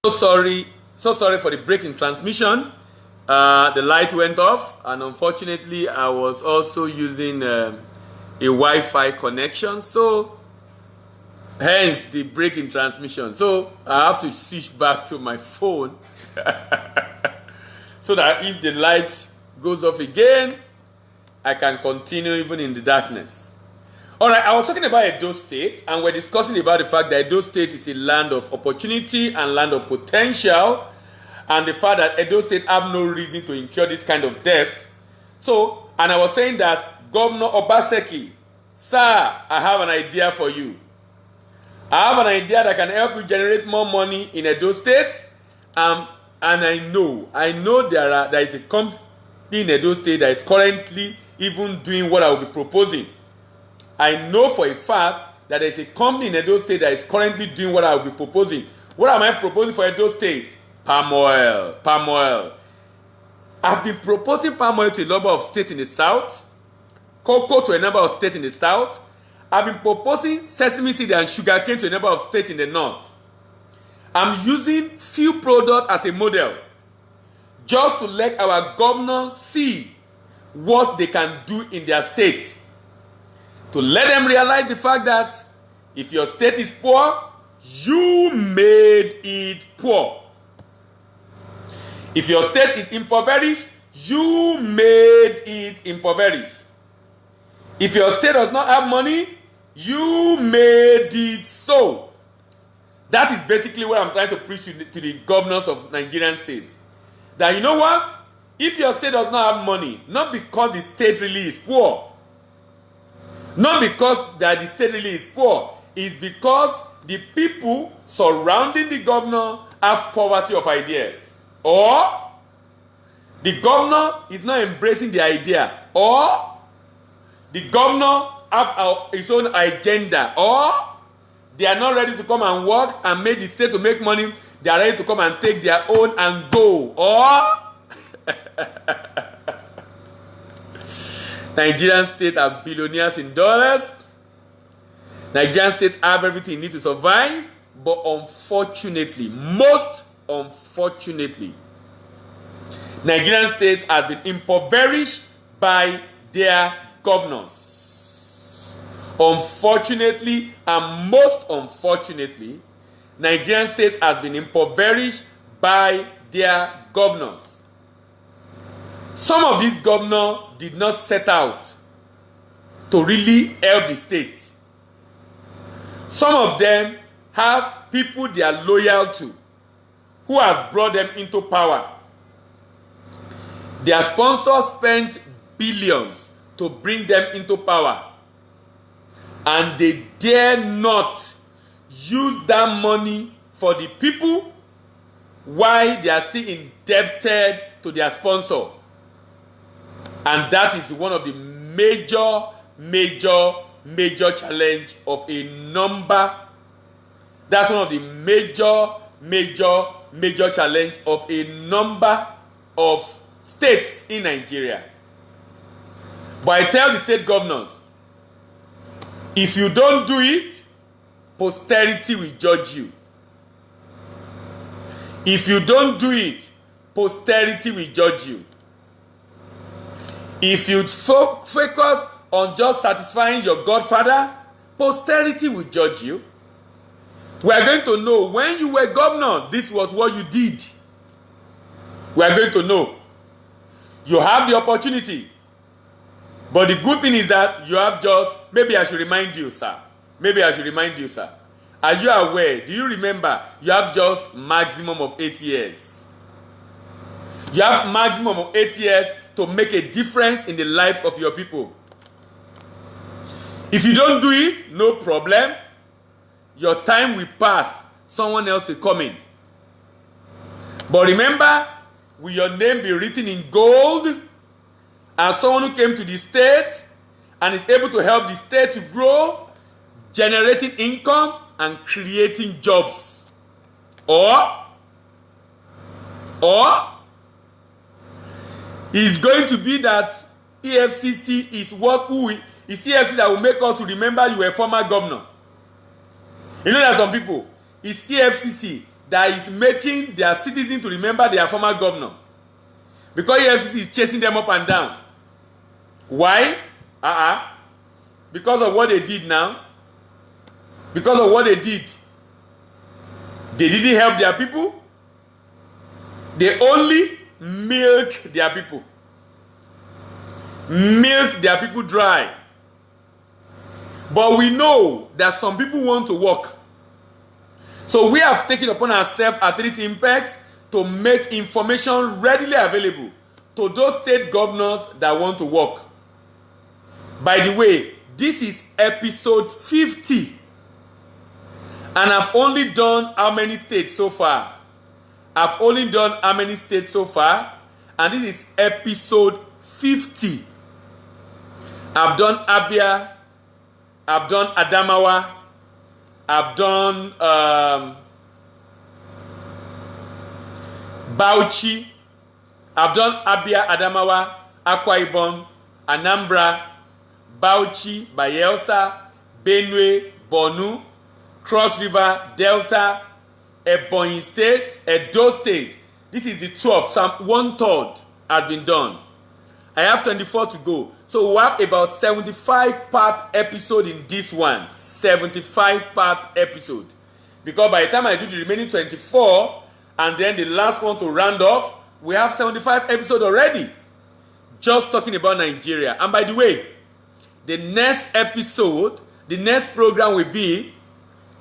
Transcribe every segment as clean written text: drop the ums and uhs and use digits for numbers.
So sorry for the break in transmission. The light went off, and unfortunately, I was also using a Wi-Fi connection, so hence the break in transmission. So I have to switch back to my phone so that if the light goes off again, I can continue even in the darkness. All right, I was talking about Edo State, and we're discussing about the fact that Edo State is a land of opportunity and land of potential, and the fact that Edo State have no reason to incur this kind of debt. So, and I was saying that Governor Obaseki, sir, I have an idea for you. I have an idea that can help you generate more money in Edo State, and I know there is a company in Edo State that is currently even doing what I will be proposing. I know for a fact that there is a company in Edo State that is currently doing what I will be proposing. What am I proposing for Edo State? Palm oil. Palm oil. I've been proposing palm oil to a number of states in the south, cocoa to a number of states in the south. I've been proposing sesame seed and sugarcane to a number of states in the north. I'm using few products as a model just to let our governors see what they can do in their state. To let them realize the fact that if your state is poor, you made it poor. If your state is impoverished, you made it impoverished. If your state does not have money, you made it so. That is basically what I'm trying to preach to the governors of Nigerian state. That you know what? If your state does not have money, not because the state really is poor, not because that the state really is poor, it's because the people surrounding the governor have poverty of ideas. Or the governor is not embracing the idea. Or the governor have his own agenda. Or they are not ready to come and work and make the state to make money. They are ready to come and take their own and go. Or Nigerian state are billionaires in dollars. Nigerian state have everything need to survive. But unfortunately, most unfortunately, Nigerian state has been impoverished by their governors. Unfortunately, and most unfortunately, Nigerian state has been impoverished by their governors. Some of these governors did not set out to really help the state. Some of them have people they are loyal to who has brought them into power. Their sponsors spent billions to bring them into power, and they dare not use that money for the people while they are still indebted to their sponsor. And that is one of the major challenge of a number. That's one of the major challenge of a number of states in Nigeria. But I tell the state governors, if you don't do it, posterity will judge you. If you don't do it, posterity will judge you. If you focus on just satisfying your godfather, posterity will judge you. We are going to know when you were governor, this was what you did. We are going to know. You have the opportunity. But the good thing is that you have just, maybe I should remind you, sir. Are you aware? Do you remember? You have just maximum of 8 years. You have maximum of 8 years to make a difference in the life of your people. If you don't do it, no problem. Your time will pass. Someone else will come in. But remember, will your name be written in gold? And someone who came to the state and is able to help the state to grow, generating income and creating jobs. Or it's going to be that EFCC is it's EFCC that will make us to remember you were a former governor. You know, there are some people, it's EFCC that is making their citizens to remember their former governor. Because EFCC is chasing them up and down. Why? Because of what they did now. Because of what they did. They didn't help their people. They only milk their people. Milk their people dry. But we know that some people want to work. So we have taken upon ourselves at Read Impact to make information readily available to those state governors that want to work. By the way, this is episode 50. And I've only done how many states so far? I've only done how many states so far? And this is episode 50. I've done Abia. I've done Adamawa. I've done Bauchi. I've done Abia, Adamawa, Akwa Ibom, Anambra, Bauchi, Bayelsa, Benue, Borno, Cross River, Delta, Ebonyi State, Edo State. This is the 12th. Some 1/3 has been done. I have 24 to go. So we have about 75-part episode in this one. 75-part episode. Because by the time I do the remaining 24, and then the last one to round off, we have 75 episodes already. Just talking about Nigeria. And by the way, the next episode, the next program will be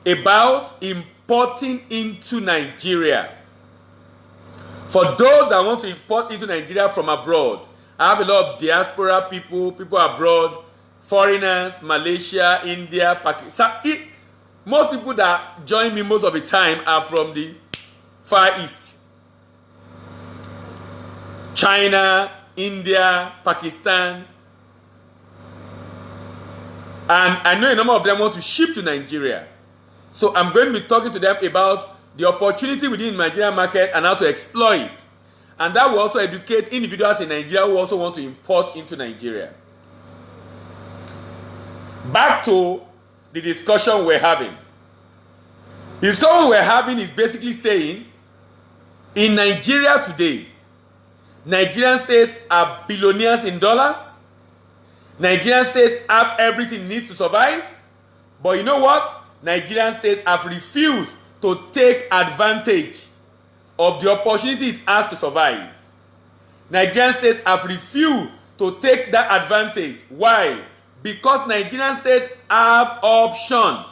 about importing into Nigeria. For those that want to import into Nigeria from abroad, I have a lot of diaspora people abroad, foreigners, Malaysia, India, Pakistan. Most people that join me most of the time are from the Far East. China, India, Pakistan. And I know a number of them want to ship to Nigeria. So I'm going to be talking to them about the opportunity within the Nigerian market and how to exploit it. And that will also educate individuals in Nigeria who also want to import into Nigeria. Back to the discussion we're having. The discussion we're having is basically saying, in Nigeria today, Nigerian state are billionaires in dollars. Nigerian state have everything it needs to survive. But you know what? Nigerian state have refused to take advantage of the opportunity it has to survive. Nigerian state have refused to take that advantage. Why? Because Nigerian state have option.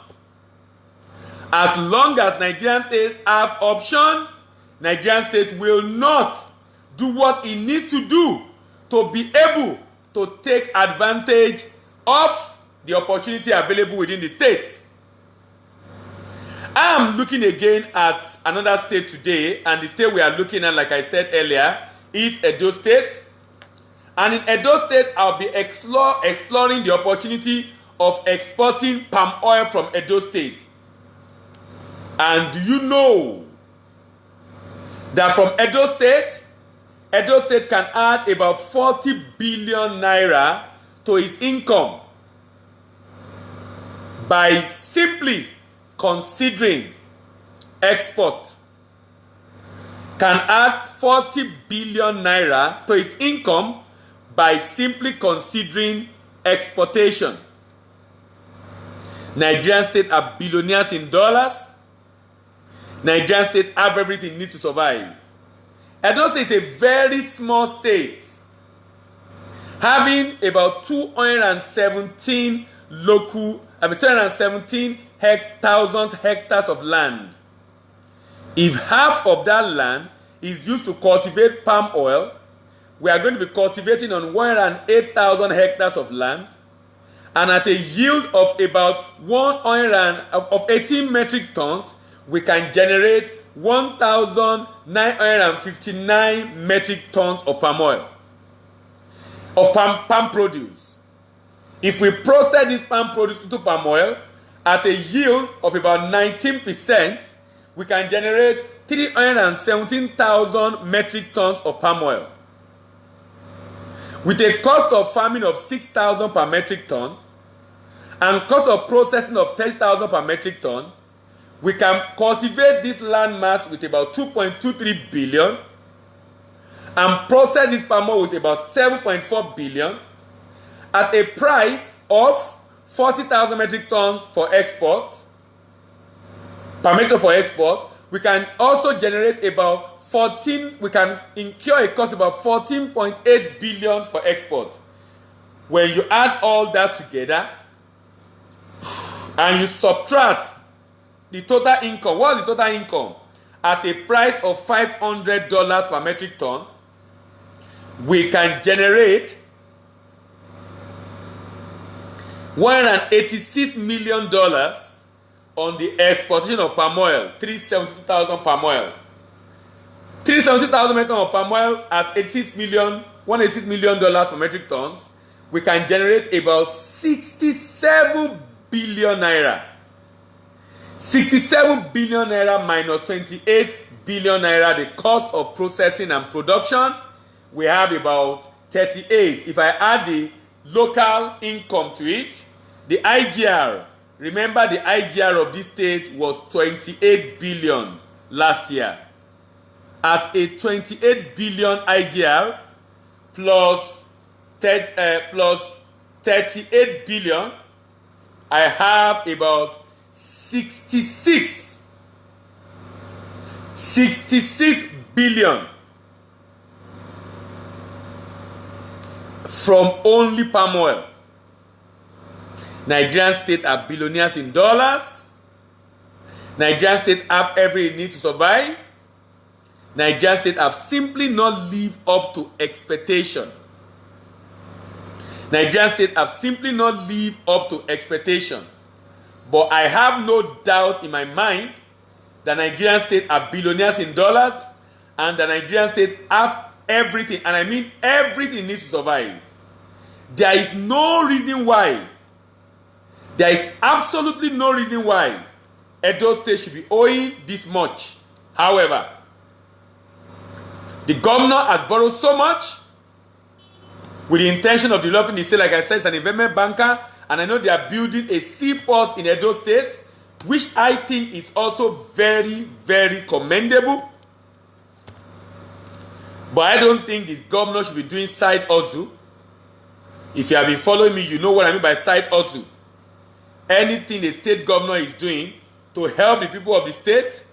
As long as Nigerian state have option, Nigerian state will not do what it needs to do to be able to take advantage of the opportunity available within the state. I am looking again at another state today, and the state we are looking at, like I said earlier, is Edo State. And in Edo State, I'll be exploring the opportunity of exporting palm oil from Edo State. And do you know that from Edo State can add about 40 billion naira to its income by simply considering export. Can add 40 billion naira to its income by simply considering exportation. Nigerian state are billionaires in dollars. Nigerian state have everything it needs to survive. Edo State is a very small state, having about 217 thousand hectares of land. If half of that land is used to cultivate palm oil, we are going to be cultivating on 108,000 hectares of land, and at a yield of about 18 metric tons, we can generate 1,959 metric tons of palm oil, of palm produce. If we process this palm produce into palm oil at a yield of about 19%, we can generate 317,000 metric tons of palm oil. With a cost of farming of 6,000 per metric ton and cost of processing of 30,000 per metric ton, We can cultivate this land mass with about 2.23 billion and process this palm oil with about 7.4 billion at a price of 40,000 metric tons for export, per metric for export. We can also generate about we can incur a cost about 14.8 billion for export. When you add all that together and you subtract the total income, what is the total income? At a price of $500 per metric ton, we can generate $186 million on the exportation of palm oil, 372,000 palm oil. 370,000 metric tons of palm oil at $186 million per metric tons. We can generate about 67 billion naira. 67 billion naira minus 28 billion naira, the cost of processing and production. We have about 38. If I add the local income to it, the IGR, remember the IGR of this state was 28 billion last year. At a 28 billion IGR plus 38 billion, I have about 66 billion from only palm oil. Nigerian state are billionaires in dollars. Nigerian state have every need to survive. Nigerian state have simply not lived up to expectation. Nigerian state have simply not lived up to expectation. But I have no doubt in my mind that Nigerian state are billionaires in dollars and the Nigerian state have everything, and I mean everything needs to survive. There is no reason why, there is absolutely no reason why Edo State should be owing this much. However, the governor has borrowed so much with the intention of developing the state. Like I said, it's an investment banker, and I know they are building a seaport in Edo State, which I think is also very, very commendable. But I don't think the governor should be doing side hustle. If you have been following me, you know what I mean by side hustle. Anything the state governor is doing to help the people of the state,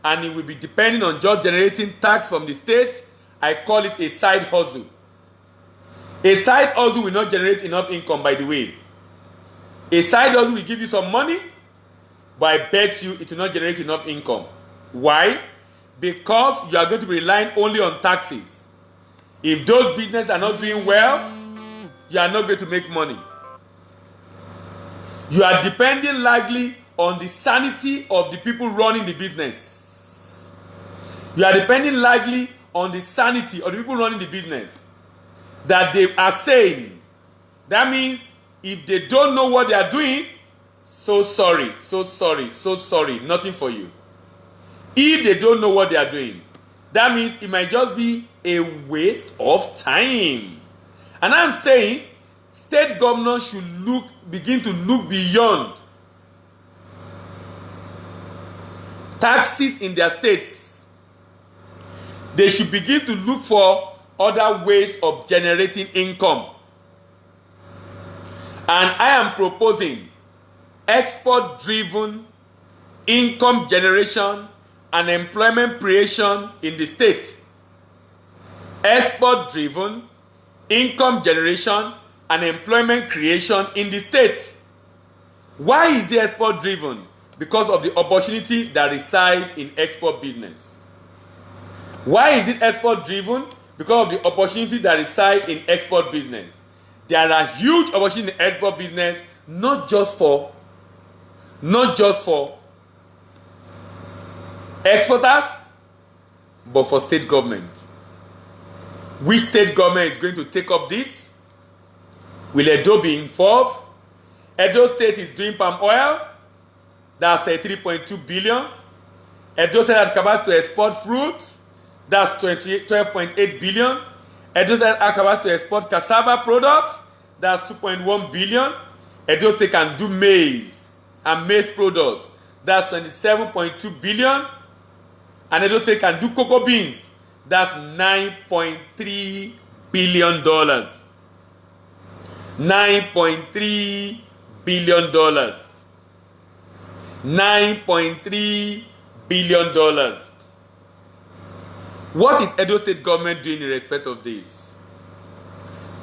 and it will be depending on just generating tax from the state, I call it a side hustle. A side hustle will not generate enough income, by the way. A side hustle will give you some money, but I bet you it will not generate enough income. Why? Because you are going to be relying only on taxes. If those businesses are not doing well, you are not going to make money. You are depending largely on the sanity of the people running the business. You are depending largely on the sanity of the people running the business. That they are saying. That means if they don't know what they are doing, so sorry, nothing for you. If they don't know what they are doing, that means it might just be a waste of time. And I'm saying state governors should begin to look beyond taxes in their states. They should begin to look for other ways of generating income. And I am proposing export-driven income generation and employment creation in the state. Export-driven income generation and employment creation in the state. Why is it export-driven? Because of the opportunity that reside in export business. Why is it export-driven? Because of the opportunity that reside in export business. There are huge opportunities in export business, not just for exporters, but for state government. Which state government is going to take up this? Will Edo be involved? Edo State is doing palm oil. That's 33.2 billion. Edo State has capacity to export fruits. That's 12.8 billion. Edo State has capacity to export cassava products. That's 2.1 billion. Edo State can do maize and maize products. That's 27.2 billion. And Edo State can do cocoa beans. That's $9.3 billion. $9.3 billion. $9.3 billion. What is Edo State government doing in respect of this?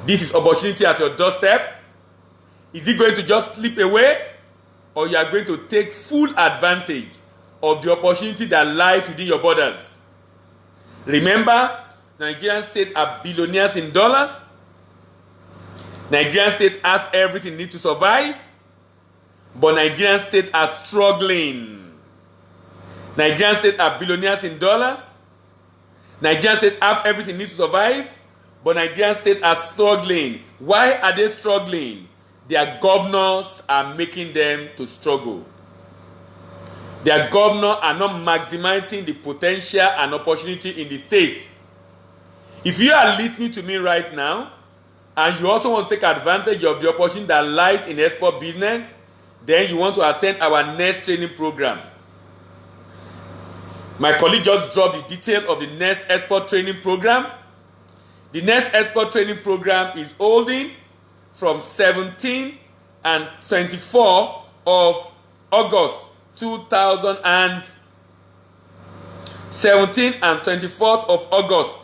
This is opportunity at your doorstep. Is it going to just slip away? Or you are going to take full advantage of the opportunity that lies within your borders? Remember, Nigerian state are billionaires in dollars. Nigerian state has everything need to survive. But Nigerian state are struggling. Nigerian state are billionaires in dollars. Nigerian state have everything need to survive. But Nigerian state are struggling. Why are they struggling? Their governors are making them to struggle. Their governors are not maximizing the potential and opportunity in the state. If you are listening to me right now, and you also want to take advantage of the opportunity that lies in export business, then you want to attend our next training program. My colleague just dropped the detail of the next export training program. The next export training program is holding from 17 and 24 of August 2017 and 24th of August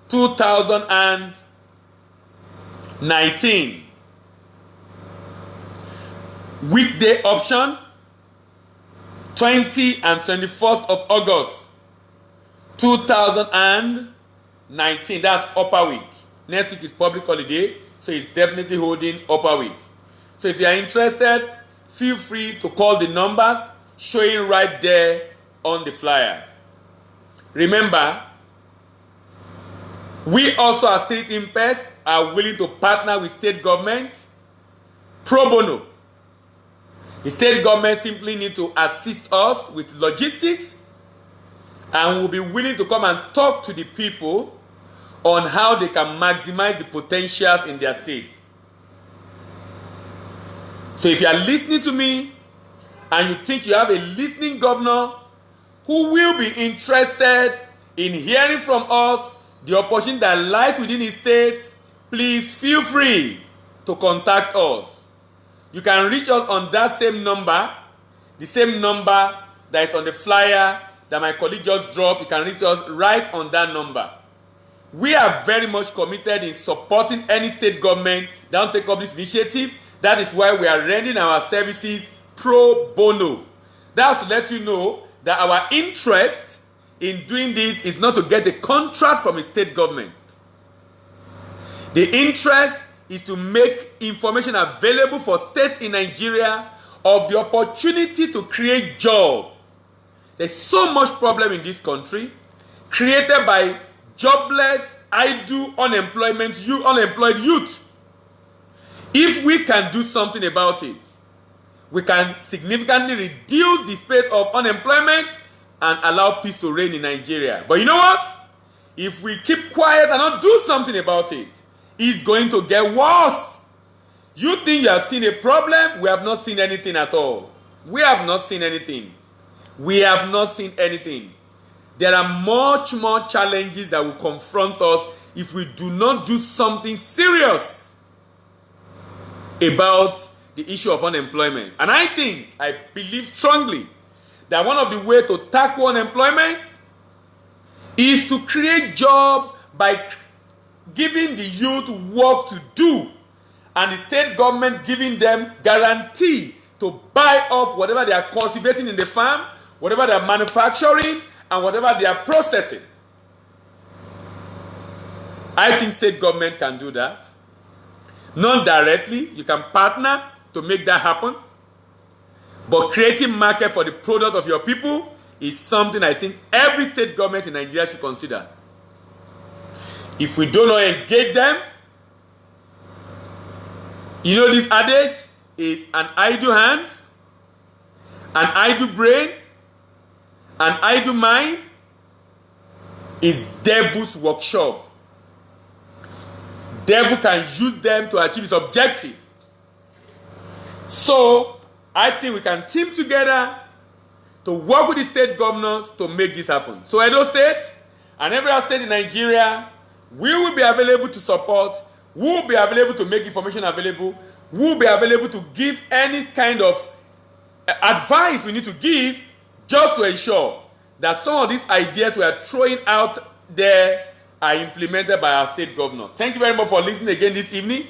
2019. Weekday option 20 and 21st of August 2019. That's upper week. Next week is public holiday, so it's definitely holding upper week. So if you are interested, feel free to call the numbers showing right there on the flyer. Remember, we also as Street Impairs are willing to partner with state government pro bono. The state government simply need to assist us with logistics, and we'll be willing to come and talk to the people on how they can maximize the potentials in their state. So if you are listening to me and you think you have a listening governor who will be interested in hearing from us the opportunity that lies within his state, please feel free to contact us. You can reach us on that same number, the same number that is on the flyer that my colleague just dropped. You can reach us right on that number. We are very much committed in supporting any state government that will take up this initiative. That is why we are rendering our services pro bono. That's to let you know that our interest in doing this is not to get a contract from a state government. The interest is to make information available for states in Nigeria of the opportunity to create jobs. There's so much problem in this country created by jobless, idle, unemployed youth. If we can do something about it, we can significantly reduce the state of unemployment and allow peace to reign in Nigeria. But you know what? If we keep quiet and not do something about it, it's going to get worse. You think you have seen a problem? We have not seen anything at all. We have not seen anything. We have not seen anything. There are much more challenges that will confront us if we do not do something serious about the issue of unemployment. And I believe strongly that one of the ways to tackle unemployment is to create jobs by giving the youth work to do, and the state government giving them guarantee to buy off whatever they are cultivating in the farm, whatever they are manufacturing, and whatever they are processing. I think state government can do that. Not directly, you can partner to make that happen. But creating market for the product of your people is something I think every state government in Nigeria should consider. If we do not engage them, you know this adage, an idle hands, an idle brain, an idle mind is devil's workshop. Devil can use them to achieve his objective. So, I think we can team together to work with the state governors to make this happen. So Edo State and every other state in Nigeria, we will be available to support, we will be available to make information available, we will be available to give any kind of advice we need to give just to ensure that some of these ideas we are throwing out there are implemented by our state governor. Thank you very much for listening again this evening.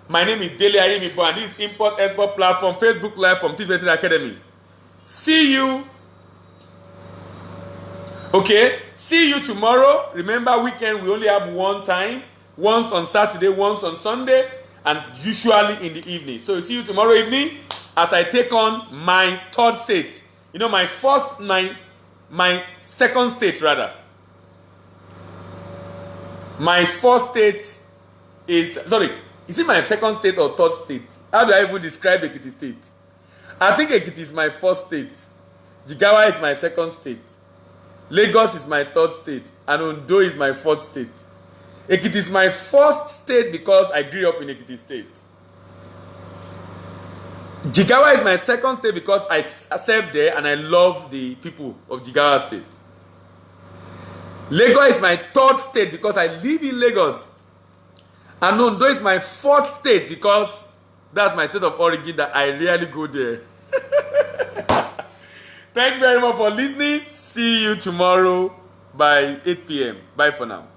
My name is Dele Ayemibo and this is Import Export Platform Facebook Live from T-Vest Academy. See you. Okay, see you tomorrow. Remember, weekend we only have one time. Once on Saturday, once on Sunday, and usually in the evening. So see you tomorrow evening as I take on my third state. You know, my second state rather. My first state is, sorry, is it my second state or third state? How do I even describe Ekiti state? I think Ekiti is my first state. Jigawa is my second state. Lagos is my third state. And Ondo is my fourth state. Ekiti is my first state because I grew up in Ekiti state. Jigawa is my second state because I served there and I love the people of Jigawa state. Lagos is my third state because I live in Lagos. And Ondo is my fourth state because that's my state of origin that I rarely go there. Thank you very much for listening. See you tomorrow by 8 p.m. Bye for now.